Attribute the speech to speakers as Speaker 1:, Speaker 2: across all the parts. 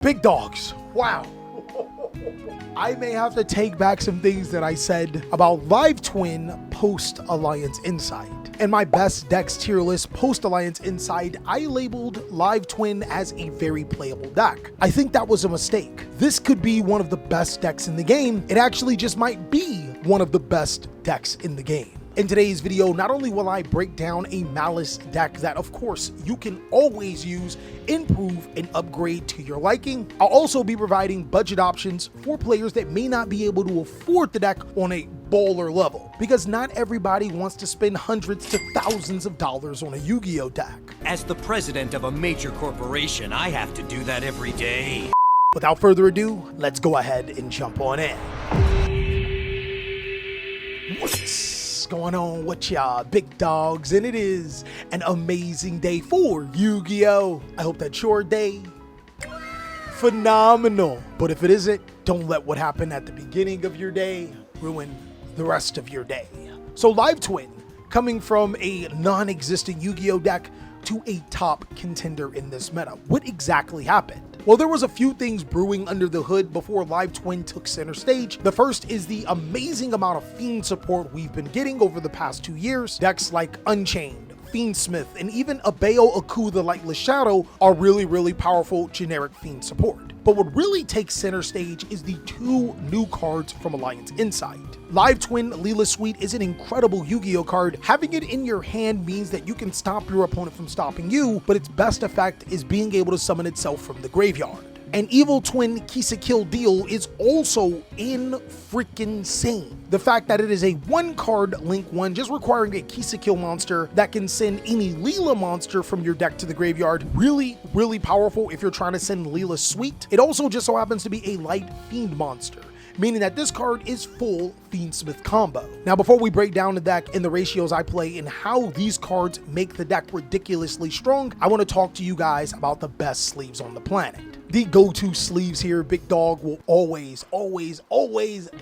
Speaker 1: Big dogs, wow. I may have to take back some things that I said about Live Twin post Alliance Inside. In my best decks tier list post Alliance Inside, I labeled Live Twin as a very playable deck. I think that was a mistake. This could be one of the best decks in the game. It actually just might be one of the best decks in the game. In today's video, not only will I break down a Malice deck that of course you can always use, improve, and upgrade to your liking, I'll also be providing budget options for players that may not be able to afford the deck on a baller level, because not everybody wants to spend hundreds to thousands of dollars on a Yu-Gi-Oh deck.
Speaker 2: As the president of a major corporation, I have to do that every day.
Speaker 1: Without further ado, let's go ahead and jump on in. What's going on with y'all big dogs? And it is an amazing day for Yu-Gi-Oh! I hope that's your day phenomenal. But if it isn't, don't let what happened at the beginning of your day ruin the rest of your day. So Live Twin, coming from a non-existent Yu-Gi-Oh! Deck to a top contender in this meta. What exactly happened? Well, there was a few things brewing under the hood before Live Twin took center stage. The first is the amazing amount of Fiend support we've been getting over the past 2 years. Decks like Unchained, Fiendsmith, and even Abeo Aku the Lightless Shadow are really powerful generic Fiend support. But what really takes center stage is the 2 new cards from Alliance Inside. Live Twin Leela Suite is an incredible Yu-Gi-Oh card. Having it in your hand means that you can stop your opponent from stopping you, but its best effect is being able to summon itself from the graveyard. An Evil Twin Kisa Kill deal is also insane. The fact that it is a 1-card Link 1, just requiring a Kisa Kill monster that can send any Leela monster from your deck to the graveyard. Really powerful if you're trying to send Leela Suite. It also just so happens to be a light Fiend monster, meaning that this card is full Fiendsmith combo. Now, before we break down the deck and the ratios I play and how these cards make the deck ridiculously strong, I want to talk to you guys about the best sleeves on the planet. The go-to sleeves here, big dog, will always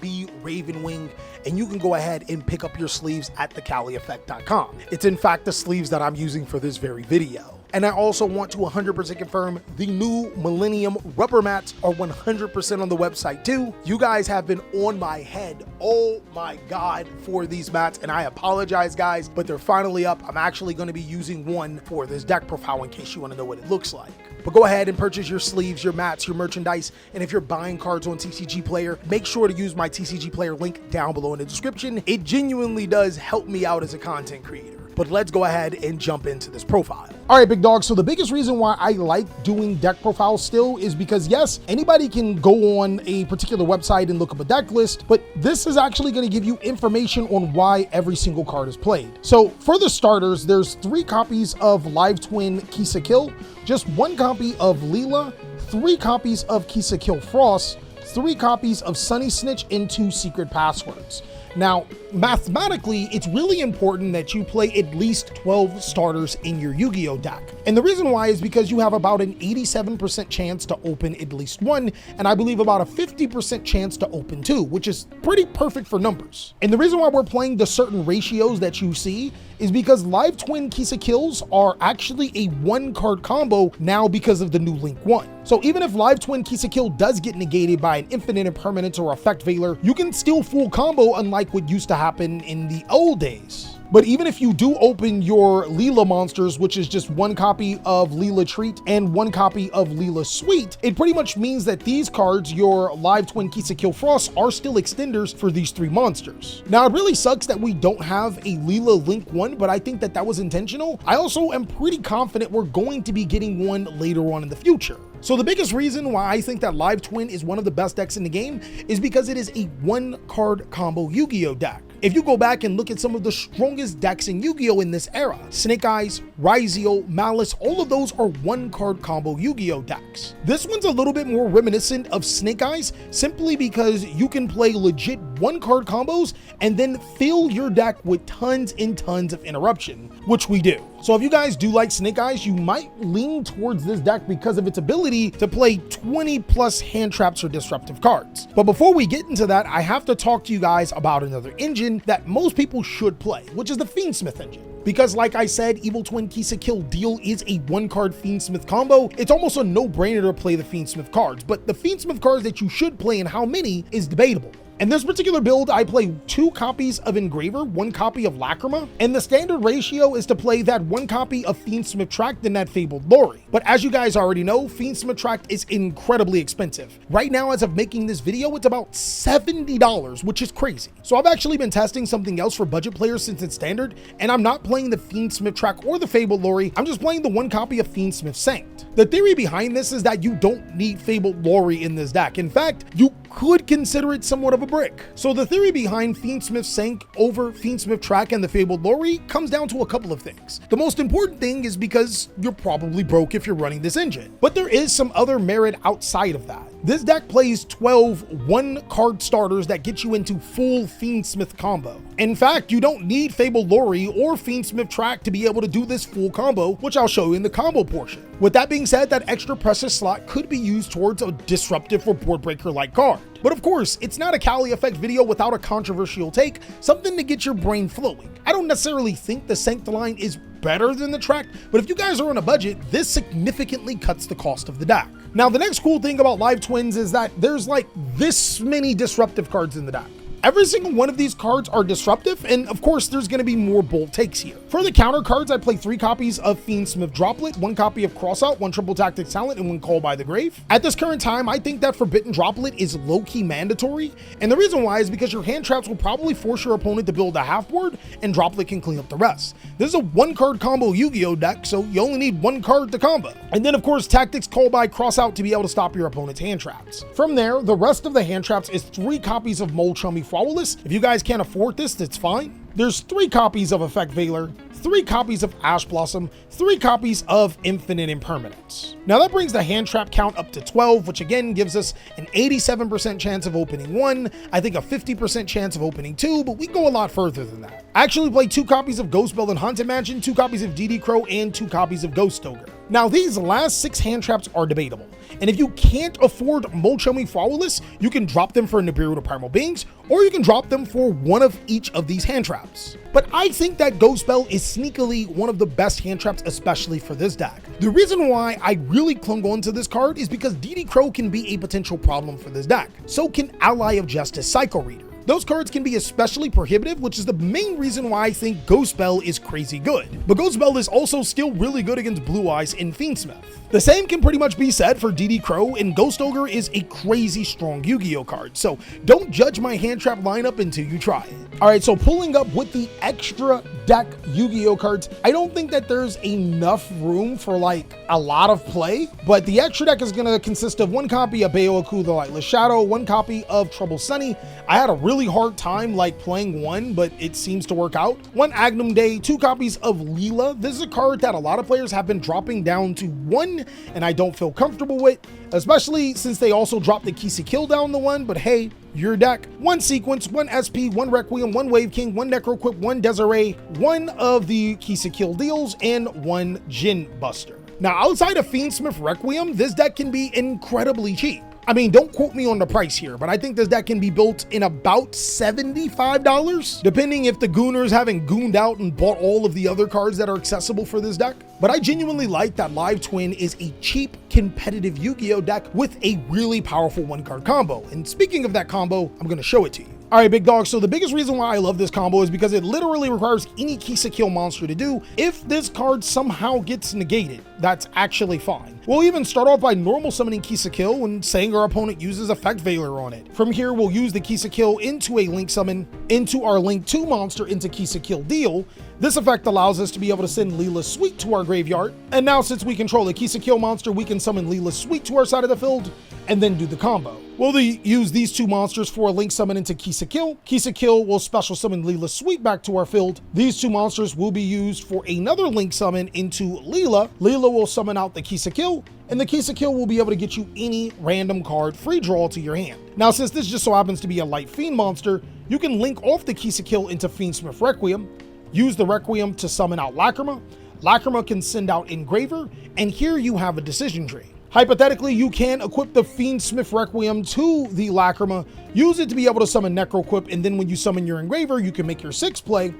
Speaker 1: be Raven Wing, and you can go ahead and pick up your sleeves at TheCaliEffect.com. It's in fact the sleeves that I'm using for this very video. And I also want to 100% confirm the new Millennium rubber mats are 100% on the website too. You guys have been on my head, oh my god, for these mats, and I apologize guys, but they're finally up. I'm actually going to be using one for this deck profile in case you want to know what it looks like. But go ahead and purchase your sleeves, your mats, your merchandise, and if you're buying cards on TCG Player, make sure to use my TCG Player link down below in the description. It genuinely does help me out as a content creator. But let's go ahead and jump into this profile. All right, big dog. So the biggest reason why I like doing deck profiles still is because yes, anybody can go on a particular website and look up a deck list, but this is actually going to give you information on why every single card is played. So for the starters, there's 3 copies of Live Twin Kisa Kill, just 1 copy of Leela, 3 copies of Kisa Kill Frost, 3 copies of Sunny Snitch, and 2 secret passwords. Now, mathematically, it's really important that you play at least 12 starters in your Yu-Gi-Oh deck. And the reason why is because you have about an 87% chance to open at least 1, and I believe about a 50% chance to open 2, which is pretty perfect for numbers. And the reason why we're playing the certain ratios that you see is because Live Twin Kisa Kills are actually a 1-card combo now because of the new Link 1. So even if Live Twin Kisa Kill does get negated by an Infinite Impermanence or Effect Veiler, you can still full combo unlike what used to happen in the old days. But even if you do open your Leela monsters, which is just 1 copy of Leela Treat and 1 copy of Leela Suite, it pretty much means that these cards, your Live Twin Kisa Kill Frost, are still extenders for these 3 monsters. Now, it really sucks that we don't have a Leela Link 1, but I think that that was intentional. I also am pretty confident we're going to be getting one later on in the future. So the biggest reason why I think that Live Twin is one of the best decks in the game is because it is a 1-card combo Yu-Gi-Oh deck. If you go back and look at some of the strongest decks in Yu-Gi-Oh in this era, Snake Eyes, Yugioh, Malice, all of those are 1-card combo Yu-Gi-Oh decks. This one's a little bit more reminiscent of Snake Eyes simply because you can play legit 1-card combos and then fill your deck with tons and tons of interruption, which we do. So if you guys do like Snake Eyes, you might lean towards this deck because of its ability to play 20+ hand traps or disruptive cards. But before we get into that, I have to talk to you guys about another engine that most people should play, which is the Fiendsmith engine. Because like I said, Evil Twin Kill Deal is a 1-card Fiendsmith combo. It's almost a no-brainer to play the Fiendsmith cards, but the Fiendsmith cards that you should play and how many is debatable. In this particular build, I play 2 copies of Engraver, 1 copy of Lacrima, and the standard ratio is to play that 1 copy of Fiendsmith Tract and that Fabled Lori. But as you guys already know, Fiendsmith Tract is incredibly expensive. Right now, as of making this video, it's about $70, which is crazy. So I've actually been testing something else for budget players since it's standard, and I'm not playing the Fiendsmith Tract or the Fabled Lori, I'm just playing the 1 copy of Fiendsmith Sanct. The theory behind this is that you don't need Fabled Lori in this deck. In fact, you could consider it somewhat of a brick. So the theory behind Fiendsmith Sanct over Fiendsmith Tract and the Fabled Lori comes down to a couple of things. The most important thing is because you're probably broke if you're running this engine, but there is some other merit outside of that. This deck plays 12 1-card starters that get you into full Fiendsmith combo. In fact, you don't need Fabled Lori or Fiendsmith Tract to be able to do this full combo, which I'll show you in the combo portion. With that being said, that extra precious slot could be used towards a disruptive or board breaker like card. But of course, it's not a TheCaliEffect video without a controversial take, something to get your brain flowing. I don't necessarily think the Sanct line is better than the Tract, but if you guys are on a budget, this significantly cuts the cost of the deck. Now, the next cool thing about Live Twins is that there's like this many disruptive cards in the deck. Every single one of these cards are disruptive, and of course there's going to be more bold takes here. For the counter cards, I play 3 copies of Fiendsmith Droplet, 1 copy of Crossout, 1 Triple Tactics Talent, and 1 Call by the Grave. At this current time, I think that Forbidden Droplet is low-key mandatory, and the reason why is because your hand traps will probably force your opponent to build a half board, and Droplet can clean up the rest. This is a 1-card combo Yu-Gi-Oh deck, so you only need 1 card to combo. And then of course, Tactics Call by Crossout to be able to stop your opponent's hand traps. From there, the rest of the hand traps is 3 copies of Mole Chummy Flawless. If you guys can't afford this, that's fine. There's 3 copies of Effect Veiler, 3 copies of Ash Blossom, 3 copies of Infinite Impermanence. Now that brings the hand trap count up to 12, which again gives us an 87% chance of opening 1, I think a 50% chance of opening 2, but we go a lot further than that. I actually play 2 copies of Ghost Bell and Haunted Mansion, 2 copies of DD Crow, and 2 copies of Ghost Ogre. Now these last 6 hand traps are debatable, and if you can't afford Mole Chummy Flawless, you can drop them for Nibiru to Primal Beings, or you can drop them for one of each of these hand traps. But I think that Ghost Bell is sneakily one of the best hand traps, especially for this deck. The reason why I really clung on to this card is because DD Crow can be a potential problem for this deck. So can Ally of Justice Psycho Reader. Those cards can be especially prohibitive, which is the main reason why I think Ghost Bell is crazy good. But Ghost Bell is also still really good against Blue Eyes in Fiendsmith. The same can pretty much be said for DD Crow, and Ghost Ogre is a crazy strong Yu-Gi-Oh card, so don't judge my hand trap lineup until you try it. Alright, so pulling up with the extra deck Yu-Gi-Oh cards, I don't think that there's enough room for like a lot of play, but the extra deck is going to consist of 1 copy of Baoaku the Lightless Shadow, 1 copy of Trouble Sunny. I had a really hard time like playing 1, but it seems to work out. 1 Agnum Day, 2 copies of Leela. This is a card that a lot of players have been dropping down to 1, and I don't feel comfortable with, especially since they also dropped the Kill down to 1, but hey, your deck. 1 Sequence, 1 SP, 1 Requiem, 1 Wave King, 1 Necroquip, 1 Desiree, 1 of the Kill deals, and 1 Jin Buster. Now, outside of Fiendsmith Requiem, this deck can be incredibly cheap. I mean, don't quote me on the price here, but I think this deck can be built in about $75, depending if the Gooners haven't gooned out and bought all of the other cards that are accessible for this deck. But I genuinely like that Live Twin is a cheap, competitive Yu-Gi-Oh deck with a really powerful 1-card combo. And speaking of that combo, I'm gonna show it to you. All right, big dog, so the biggest reason why I love this combo is because it literally requires any Kill monster to do. If this card somehow gets negated, that's actually fine. We'll even start off by normal summoning Kill and saying our opponent uses Effect Veiler on it. From here, we'll use the Kill into a Link Summon into our Link 2 monster into Kill Deal. This effect allows us to be able to send Leela's Suite to our graveyard. And now since we control a Kill monster, we can summon Leela's Suite to our side of the field and then do the combo. We'll use these 2 monsters for a Link Summon into Kill. Kill will special summon Leela's Suite back to our field. These 2 monsters will be used for another Link Summon into Leela. Leela will summon out the Kill, and the Kill will be able to get you any random card free draw to your hand. Now, since this just so happens to be a light Fiend monster, you can link off the Kill into Fiendsmith Requiem, use the Requiem to summon out Lacrima. Lacrima can send out Engraver, and here you have a decision tree. Hypothetically, you can equip the Fiendsmith Requiem to the Lacrima, use it to be able to summon Necroquip, and then when you summon your Engraver, you can make your 6 play.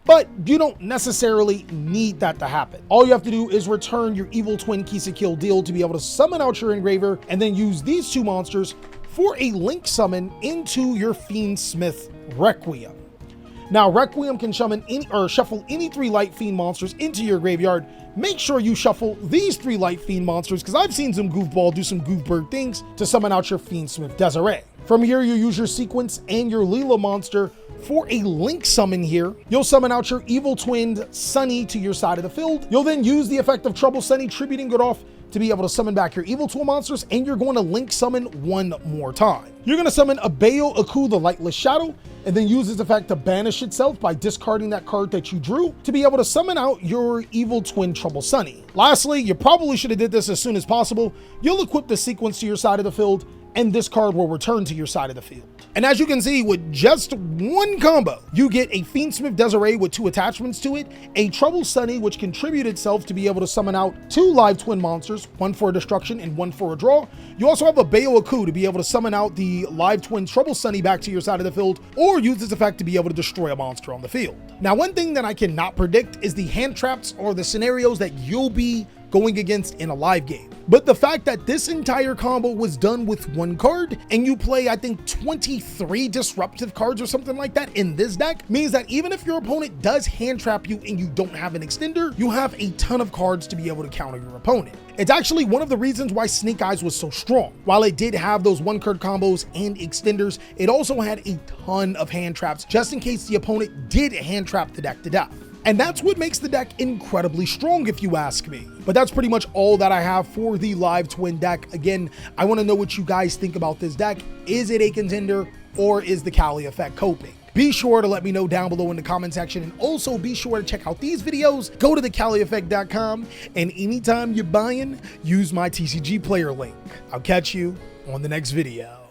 Speaker 1: but you don't necessarily need that to happen. All you have to do is return your Evil Twin Kisa Kill Deal to be able to summon out your engraver, and then use these two monsters for a link summon into your Fiendsmith Requiem. Now, Requiem can shuffle any 3 Light Fiend monsters into your graveyard. Make sure you shuffle these 3 Light Fiend monsters, because I've seen some goofball do some goofberg things to summon out your Fiendsmith Desiree. From here, you use your Sequence and your Leela monster for a link summon here. You'll summon out your Evil Twinned Sunny to your side of the field. You'll then use the effect of Trouble Sunny, tributing it off to be able to summon back your Evil Tool monsters, and you're going to link summon one more time. You're going to summon Abayo Aku, the Lightless Shadow, and then use its effect to banish itself by discarding that card that you drew to be able to summon out your Evil Twin Trouble Sunny. Lastly, you probably should have did this as soon as possible. You'll equip the Sequence to your side of the field, and this card will return to your side of the field. And as you can see, with just one combo, you get a Fiendsmith Desiree with 2 attachments to it, a Trouble Sunny, which contribute itself to be able to summon out 2 live twin monsters, 1 for a destruction and 1 for a draw. You also have a Bayo Aku to be able to summon out the live twin Trouble Sunny back to your side of the field, or use this effect to be able to destroy a monster on the field. Now, one thing that I cannot predict is the hand traps or the scenarios that you'll be going against in a live game. But the fact that this entire combo was done with 1 card, and you play, I think, 23 disruptive cards or something like that in this deck, means that even if your opponent does hand trap you and you don't have an extender, you have a ton of cards to be able to counter your opponent. It's actually one of the reasons why Snake Eyes was so strong. While it did have those 1-card combos and extenders, it also had a ton of hand traps just in case the opponent did hand trap the deck to death. And that's what makes the deck incredibly strong, if you ask me. But that's pretty much all that I have for the Live Twin deck. Again, I want to know what you guys think about this deck. Is it a contender, or is the TheCaliEffect coping? Be sure to let me know down below in the comment section, and also be sure to check out these videos. Go to TheCaliEffect.com, and anytime you're buying, use my TCG player link. I'll catch you on the next video.